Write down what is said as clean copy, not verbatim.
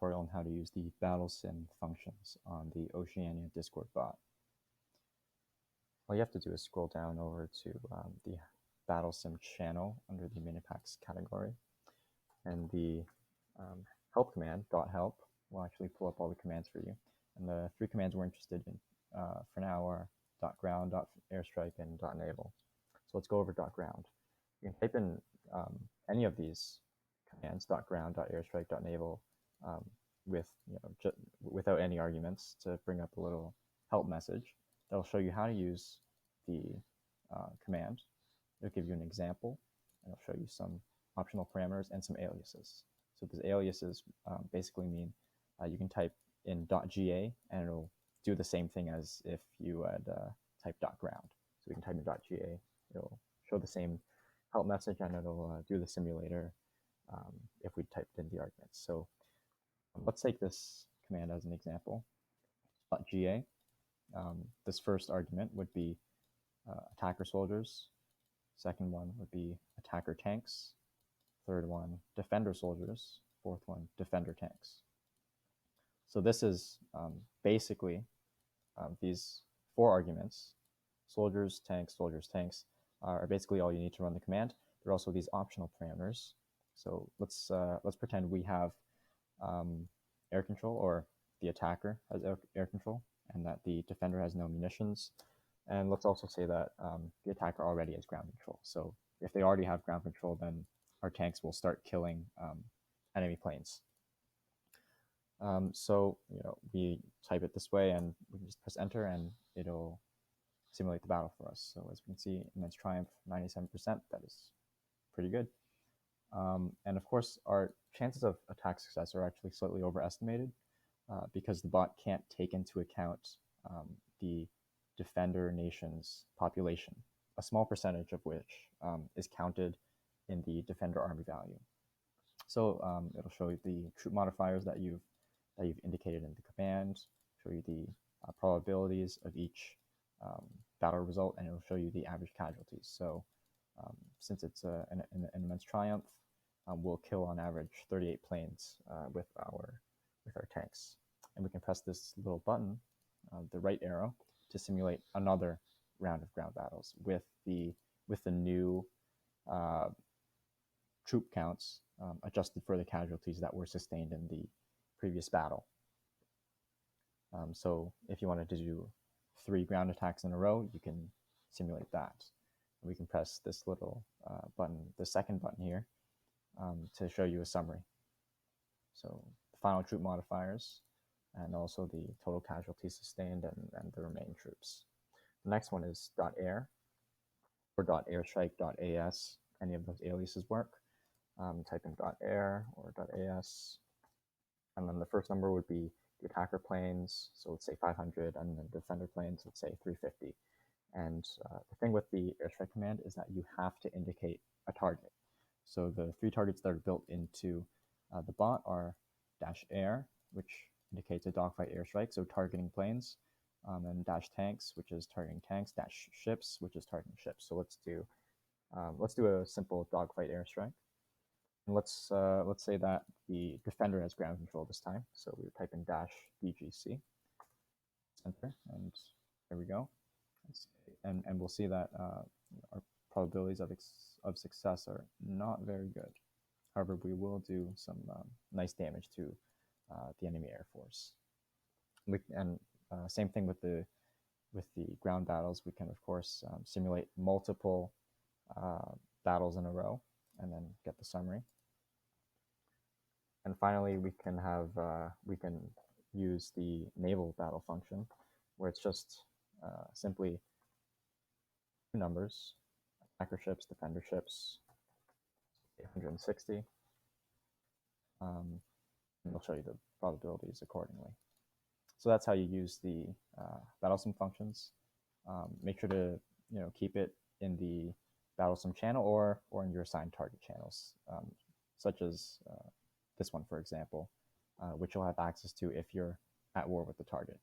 tutorial on how to use the BattleSim functions on the Oceania Discord bot. All you have to do is scroll down over to the BattleSim channel under the Minipacks category, and the help command, .help, will actually pull up all the commands for you. And the three commands we're interested in for now are .ground, .airstrike, and .naval. So let's go over .ground. You can type in any of these commands, .ground, .airstrike, .naval, without any arguments, to bring up a little help message that'll show you how to use the command. It'll give you an example, and it'll show you some optional parameters and some aliases. So these aliases basically mean you can type in .ga and it'll do the same thing as if you had typed .ground. So we can type in .ga, it'll show the same help message, and it'll do the simulator if we typed in the arguments. So let's take this command as an example. .ga, this first argument would be attacker soldiers. Second one would be attacker tanks. Third one, defender soldiers. Fourth one, defender tanks. So this is basically these four arguments, soldiers, tanks, are basically all you need to run the command. There are also these optional parameters. So let's pretend we have air control, or the attacker has air control, and that the defender has no munitions. And let's also say that the attacker already has ground control. So if they already have ground control, then our tanks will start killing enemy planes. So we type it this way, and we can just press enter, and it'll simulate the battle for us. So as we can see, immense triumph, 97%. That is pretty good. And of course, our chances of attack success are actually slightly overestimated because the bot can't take into account the defender nation's population, a small percentage of which is counted in the defender army value. So it'll show you the troop modifiers that you've indicated in the command, show you the probabilities of each battle result, and it'll show you the average casualties. So since it's an immense triumph, we'll kill on average 38 planes with our tanks. And we can press this little button, the right arrow, to simulate another round of ground battles with the new troop counts adjusted for the casualties that were sustained in the previous battle. So if you wanted to do 3 ground attacks in a row, you can simulate that. We can press this little button, the second button here, to show you a summary. So the final troop modifiers, and also the total casualties sustained and the remaining troops. The next one is .air or .airstrike, .as. Any of those aliases work. Type in .air or .as, and then the first number would be the attacker planes, so let's say 500, and then defender planes, let's say 350. And the thing with the airstrike command is that you have to indicate a target. So the 3 targets that are built into the bot are -air, which indicates a dogfight airstrike, so targeting planes, and -tanks, which is targeting tanks, -ships, which is targeting ships. So let's do a simple dogfight airstrike. And let's say that the defender has ground control this time. So we would type in -BGC, enter, and there we go. And we'll see that our probabilities of success are not very good. However, we will do some nice damage to the enemy air force. Same thing with the ground battles. We can of course simulate multiple battles in a row and then get the summary. And finally, we can use the naval battle function, where it's just simply 2 numbers: attacker ships, defender ships, 860. And it'll show you the probabilities accordingly. So that's how you use the BattleSim functions. Make sure to keep it in the BattleSim channel or in your assigned target channels, such as this one, for example, which you'll have access to if you're at war with the target.